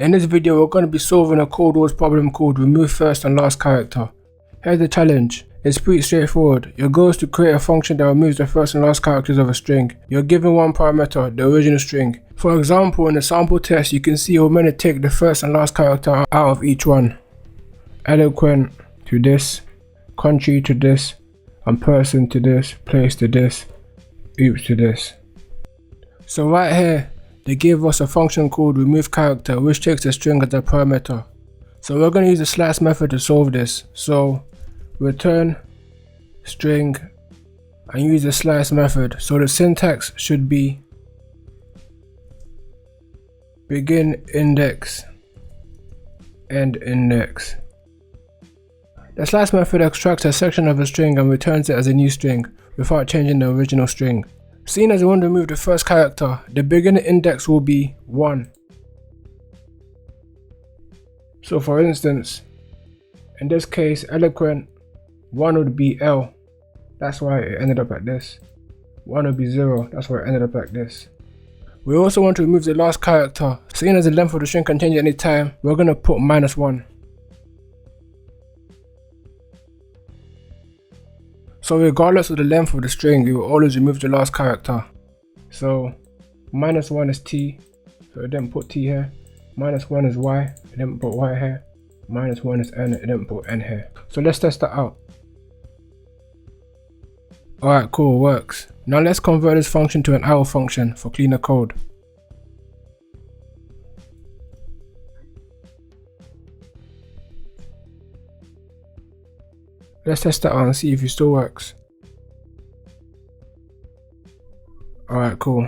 In this video, we're going to be solving a Codewars problem called remove first and last character. Here's the challenge. It's pretty straightforward. Your goal is to create a function that removes the first and last characters of a string. You're given one parameter, the original string. For example, in the sample test, you can see we're going to take the first and last character out of each one. Eloquent to this, country to this, and person to this, place to this, oops to this. So right here, they gave us a function called remove character, which takes the string as a parameter. So we're going to use the slice method to solve this. So return string and use the slice method. So the syntax should be begin index, end index. The slice method extracts a section of a string and returns it as a new string without changing the original string. Seeing as we want to remove the first character, the beginning index will be 1. So for instance, in this case, eloquent, 1 would be L, that's why it ended up like this. 1 would be 0, that's why it ended up like this. We also want to remove the last character. Seeing as the length of the string can change at any time, we're going to put -1. So regardless of the length of the string, we will always remove the last character. So -1 is T, so it didn't put T here. -1 is Y, it didn't put Y here. -1 is N, it didn't put N here. So let's test that out. Alright, cool, works. Now let's convert this function to an arrow function for cleaner code. Let's test that out and see if it still works. Alright, cool.